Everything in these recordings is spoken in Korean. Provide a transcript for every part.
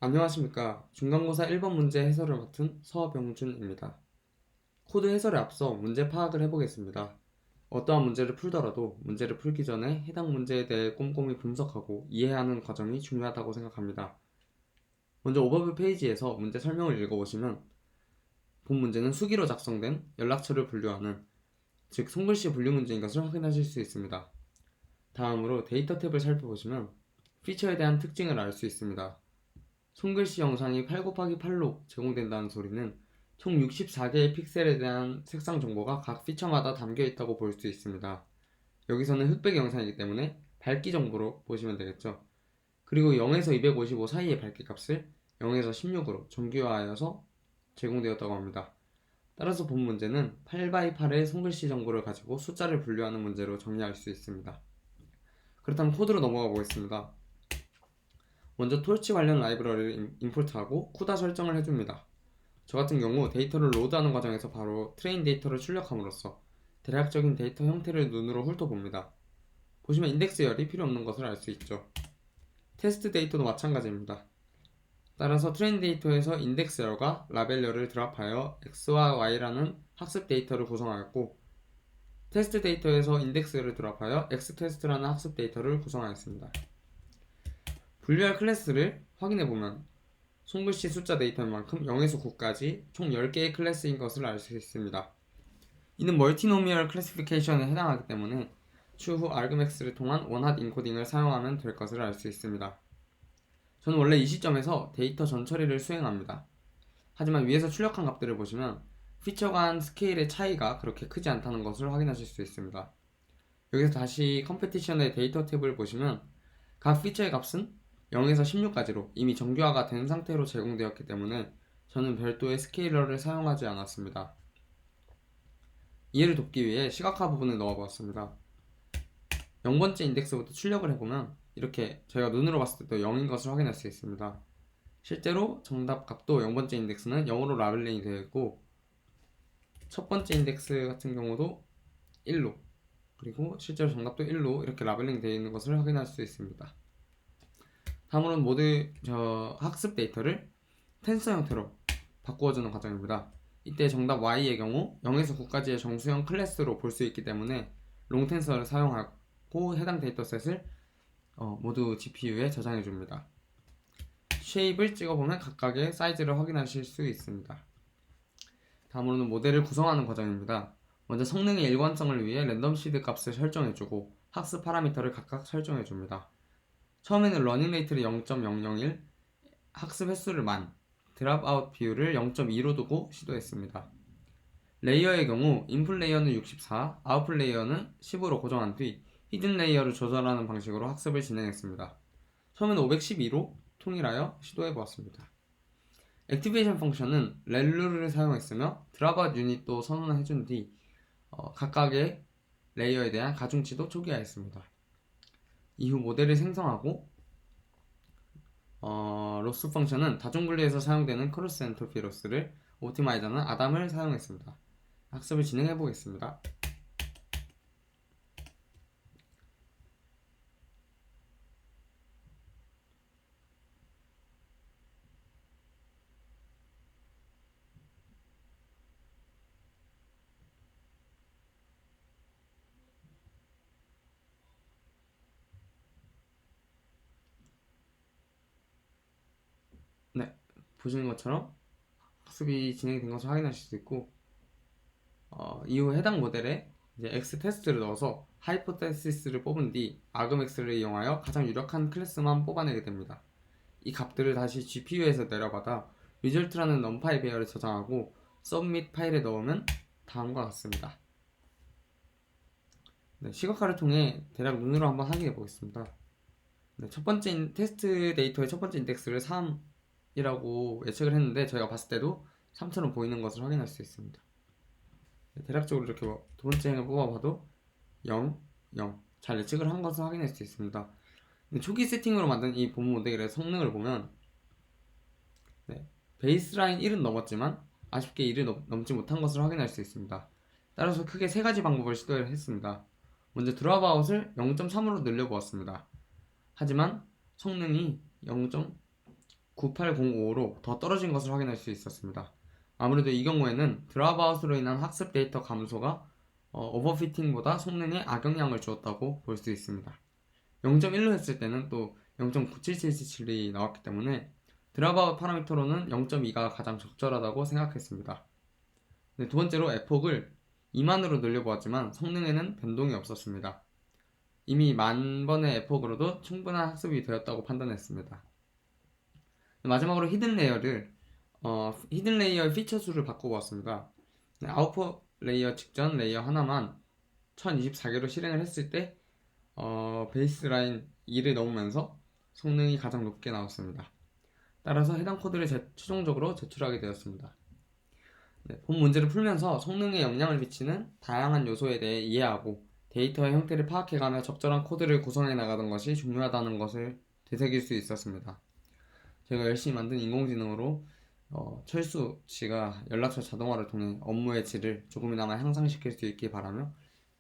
안녕하십니까. 중간고사 1번 문제 해설을 맡은 서병준입니다. 코드 해설에 앞서 문제 파악을 해보겠습니다. 어떠한 문제를 풀더라도 문제를 풀기 전에 해당 문제에 대해 꼼꼼히 분석하고 이해하는 과정이 중요하다고 생각합니다. 먼저 오버뷰 페이지에서 문제 설명을 읽어보시면 본 문제는 수기로 작성된 연락처를 분류하는, 즉 손글씨 분류 문제인 것을 확인하실 수 있습니다. 다음으로 데이터 탭을 살펴보시면 피처에 대한 특징을 알 수 있습니다. 손글씨 영상이 8 곱하기 8로 제공된다는 소리는 총 64개의 픽셀에 대한 색상 정보가 각 피처마다 담겨 있다고 볼 수 있습니다. 여기서는 흑백 영상이기 때문에 밝기 정보로 보시면 되겠죠. 그리고 0에서 255 사이의 밝기 값을 0에서 16으로 정규화하여서 제공되었다고 합니다. 따라서 본 문제는 8x8의 손글씨 정보를 가지고 숫자를 분류하는 문제로 정리할 수 있습니다. 그렇다면 코드로 넘어가 보겠습니다. 먼저 토치 관련 라이브러리를 임포트하고 쿠다 설정을 해줍니다. 저 같은 경우 데이터를 로드하는 과정에서 바로 트레인 데이터를 출력함으로써 대략적인 데이터 형태를 눈으로 훑어봅니다. 보시면 인덱스열이 필요 없는 것을 알 수 있죠. 테스트 데이터도 마찬가지입니다. 따라서 트레인 데이터에서 인덱스열과 라벨열을 드랍하여 x와 y라는 학습 데이터를 구성하였고, 테스트 데이터에서 인덱스열을 드랍하여 x테스트라는 학습 데이터를 구성하였습니다. 분류할 클래스를 확인해보면 손글씨 숫자 데이터인 만큼 0에서 9까지 총 10개의 클래스인 것을 알 수 있습니다. 이는 멀티노미얼 클래시피케이션에 해당하기 때문에 추후 argmax를 통한 원핫 인코딩을 사용하면 될 것을 알 수 있습니다. 저는 원래 이 시점에서 데이터 전처리를 수행합니다. 하지만 위에서 출력한 값들을 보시면 피처 간 스케일의 차이가 그렇게 크지 않다는 것을 확인하실 수 있습니다. 여기서 다시 컴페티션의 데이터 탭을 보시면 각 피처의 값은 0에서 16까지로 이미 정규화가 된 상태로 제공되었기 때문에 저는 별도의 스케일러를 사용하지 않았습니다. 이해를 돕기 위해 시각화 부분을 넣어보았습니다. 0번째 인덱스부터 출력을 해보면 이렇게 저희가 눈으로 봤을 때도 0인 것을 확인할 수 있습니다. 실제로 정답 값도 0번째 인덱스는 0으로 라벨링이 되어 있고, 첫 번째 인덱스 같은 경우도 1로, 그리고 실제로 정답도 1로 이렇게 라벨링 되어 있는 것을 확인할 수 있습니다. 다음으로는 모두 학습 데이터를 텐서 형태로 바꾸어주는 과정입니다. 이때 정답 y의 경우 0에서 9까지의 정수형 클래스로 볼 수 있기 때문에 롱텐서를 사용하고 해당 데이터셋을 모두 GPU에 저장해줍니다. 쉐입을 찍어보면 각각의 사이즈를 확인하실 수 있습니다. 다음으로는 모델을 구성하는 과정입니다. 먼저 성능의 일관성을 위해 랜덤 시드 값을 설정해주고 학습 파라미터를 각각 설정해줍니다. 처음에는 러닝 레이트를 0.001, 학습 횟수를 10,000, 드랍 아웃 비율을 0.2로 두고 시도했습니다. 레이어의 경우 인풋 레이어는 64, 아웃풋 레이어는 10으로 고정한 뒤 히든 레이어를 조절하는 방식으로 학습을 진행했습니다. 처음에는 512로 통일하여 시도해보았습니다. 액티베이션 펑션은 렐루를 사용했으며 드랍 아웃 유닛도 선언해준 뒤 각각의 레이어에 대한 가중치도 초기화했습니다. 이후 모델을 생성하고 로스 펑션은 다중분리에서 사용되는 크로스 엔트로피 로스를 옵티마이저는 아담을 사용했습니다. 학습을 진행해 보겠습니다. 네, 보시는 것처럼 학습이 진행된 것을 확인하실 수 있고, 이후 해당 모델에 이제 X 테스트를 넣어서 하이포테시스를 뽑은 뒤 아그맥스를 이용하여 가장 유력한 클래스만 뽑아내게 됩니다. 이 값들을 다시 GPU에서 내려받아 리절트라는 넘파이 배열에 저장하고 서브밋 파일에 넣으면 다음과 같습니다. 네, 시각화를 통해 대략 눈으로 한번 확인해 보겠습니다. 네, 첫 번째 테스트 데이터의 첫 번째 인덱스를 3이라고 예측을 했는데 저희가 봤을 때도 3처럼 보이는 것을 확인할 수 있습니다. 네, 대략적으로 이렇게 두 번째 행을 뽑아봐도 0, 0 잘 예측을 한 것을 확인할 수 있습니다. 초기 세팅으로 만든 이 본 모델의 성능을 보면 베이스라인 1은 넘었지만 아쉽게 1을 넘지 못한 것을 확인할 수 있습니다. 따라서 크게 세 가지 방법을 시도를 했습니다. 먼저 드랍아웃을 0.3으로 늘려보았습니다. 하지만 성능이 9805로 더 떨어진 것을 확인할 수 있었습니다. 아무래도 이 경우에는 드랍아웃으로 인한 학습 데이터 감소가 오버피팅보다 성능에 악영향을 주었다고 볼 수 있습니다. 0.1로 했을 때는 또 0.97777이 나왔기 때문에 드랍아웃 파라미터로는 0.2가 가장 적절하다고 생각했습니다. 네, 두 번째로 에폭을 2만으로 늘려보았지만 성능에는 변동이 없었습니다. 이미 10,000번의 에폭으로도 충분한 학습이 되었다고 판단했습니다. 마지막으로 히든 레이어의 피처 수를 바꿔보았습니다. 아웃풋 레이어 직전 레이어 하나만 1024개로 실행을 했을 때 베이스라인 2를 넘으면서 성능이 가장 높게 나왔습니다. 따라서 해당 코드를 최종적으로 제출하게 되었습니다. 네, 본 문제를 풀면서 성능에 영향을 미치는 다양한 요소에 대해 이해하고 데이터의 형태를 파악해가며 적절한 코드를 구성해 나가는 것이 중요하다는 것을 되새길 수 있었습니다. 제가 열심히 만든 인공지능으로 철수 씨가 연락처 자동화를 통해 업무의 질을 조금이나마 향상시킬 수 있길 바라며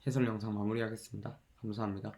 해설 영상 마무리하겠습니다. 감사합니다.